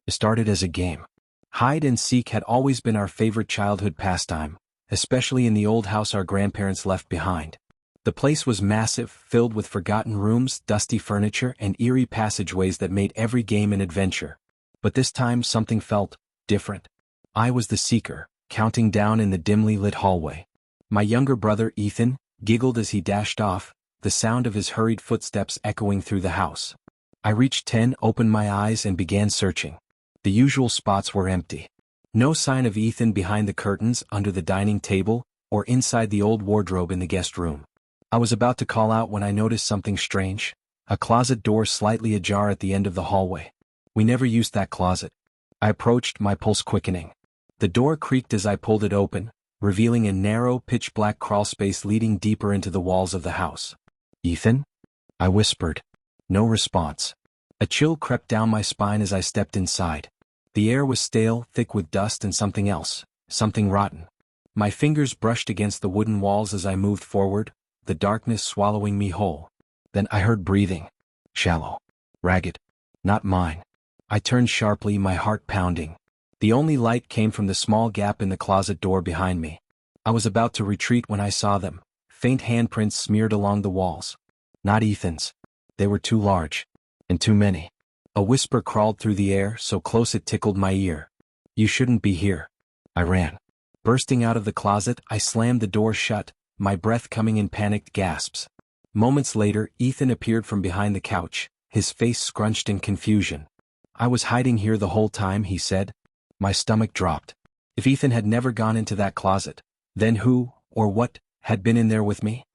It started as a game. Hide and seek had always been our favorite childhood pastime, especially in the old house our grandparents left behind. The place was massive, filled with forgotten rooms, dusty furniture, and eerie passageways that made every game an adventure. But this time something felt different. I was the seeker, counting down in the dimly lit hallway. My younger brother, Ethan, giggled as he dashed off, the sound of his hurried footsteps echoing through the house. I reached 10, opened my eyes, and began searching. The usual spots were empty. No sign of Ethan behind the curtains, under the dining table, or inside the old wardrobe in the guest room. I was about to call out when I noticed something strange. A closet door slightly ajar at the end of the hallway. We never used that closet. I approached, my pulse quickening. The door creaked as I pulled it open, revealing a narrow, pitch-black crawlspace leading deeper into the walls of the house. "Ethan?" I whispered. No response. A chill crept down my spine as I stepped inside. The air was stale, thick with dust and something else, something rotten. My fingers brushed against the wooden walls as I moved forward, the darkness swallowing me whole. Then I heard breathing. Shallow. Ragged. Not mine. I turned sharply, my heart pounding. The only light came from the small gap in the closet door behind me. I was about to retreat when I saw them, faint handprints smeared along the walls. Not Ethan's. They were too large. And too many. A whisper crawled through the air, so close it tickled my ear. "You shouldn't be here." I ran. Bursting out of the closet, I slammed the door shut, my breath coming in panicked gasps. Moments later, Ethan appeared from behind the couch, his face scrunched in confusion. "I was hiding here the whole time," he said. My stomach dropped. If Ethan had never gone into that closet, then who, or what, had been in there with me?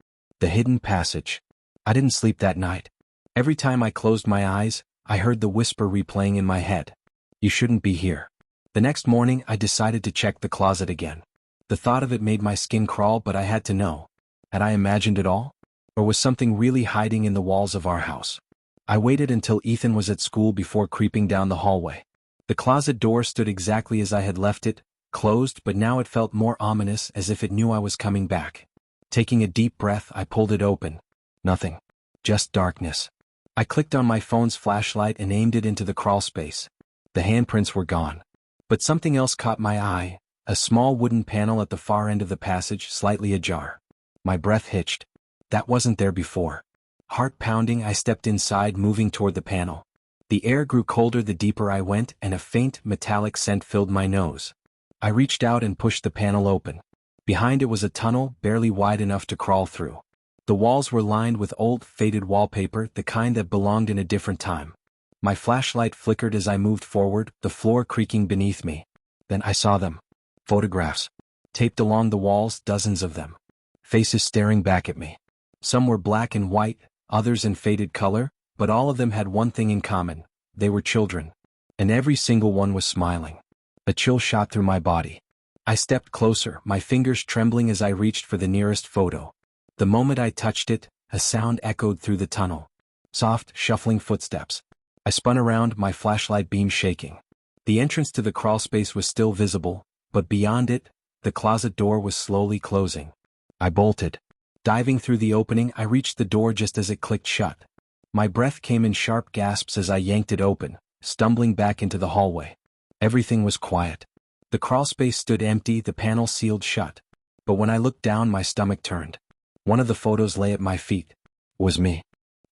The hidden passage. I didn't sleep that night. Every time I closed my eyes, I heard the whisper replaying in my head. "You shouldn't be here." The next morning, I decided to check the closet again. The thought of it made my skin crawl, but I had to know. Had I imagined it all? Or was something really hiding in the walls of our house? I waited until Ethan was at school before creeping down the hallway. The closet door stood exactly as I had left it, closed, but now it felt more ominous, as if it knew I was coming back. Taking a deep breath, I pulled it open. Nothing. Just darkness. I clicked on my phone's flashlight and aimed it into the crawlspace. The handprints were gone. But something else caught my eye, a small wooden panel at the far end of the passage, slightly ajar. My breath hitched. That wasn't there before. Heart pounding, I stepped inside, moving toward the panel. The air grew colder the deeper I went, and a faint, metallic scent filled my nose. I reached out and pushed the panel open. Behind it was a tunnel, barely wide enough to crawl through. The walls were lined with old, faded wallpaper, the kind that belonged in a different time. My flashlight flickered as I moved forward, the floor creaking beneath me. Then I saw them. Photographs. Taped along the walls, dozens of them. Faces staring back at me. Some were black and white, others in faded color, but all of them had one thing in common. They were children. And every single one was smiling. A chill shot through my body. I stepped closer, my fingers trembling as I reached for the nearest photo. The moment I touched it, a sound echoed through the tunnel. Soft, shuffling footsteps. I spun around, my flashlight beam shaking. The entrance to the crawlspace was still visible, but beyond it, the closet door was slowly closing. I bolted. Diving through the opening, I reached the door just as it clicked shut. My breath came in sharp gasps as I yanked it open, stumbling back into the hallway. Everything was quiet. The crawlspace stood empty, the panel sealed shut. But when I looked down, my stomach turned. One of the photos lay at my feet. It was me.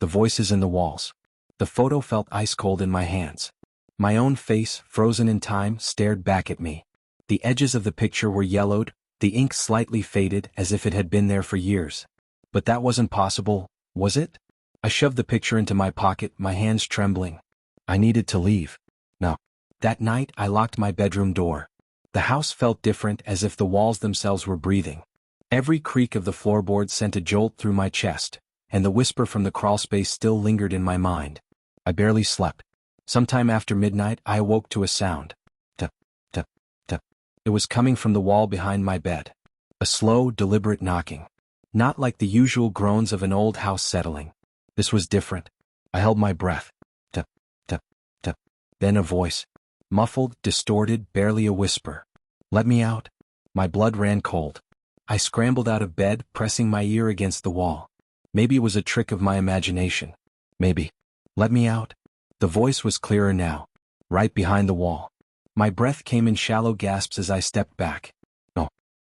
The voices in the walls. The photo felt ice cold in my hands. My own face, frozen in time, stared back at me. The edges of the picture were yellowed, the ink slightly faded, as if it had been there for years. But that wasn't possible, was it? I shoved the picture into my pocket, my hands trembling. I needed to leave. No. That night, I locked my bedroom door. The house felt different, as if the walls themselves were breathing. Every creak of the floorboards sent a jolt through my chest, and the whisper from the crawlspace still lingered in my mind. I barely slept. Sometime after midnight, I awoke to a sound. Tap, tap, tap. It was coming from the wall behind my bed. A slow, deliberate knocking. Not like the usual groans of an old house settling. This was different. I held my breath. Tap, tap, tap. Then a voice. Muffled, distorted, barely a whisper. "Let me out." My blood ran cold. I scrambled out of bed, pressing my ear against the wall. Maybe it was a trick of my imagination. Maybe. "Let me out." The voice was clearer now. right behind the wall. My breath came in shallow gasps as I stepped back.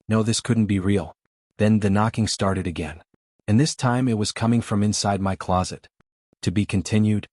No, this couldn't be real. Then the knocking started again. And this time it was coming from inside my closet. To be continued.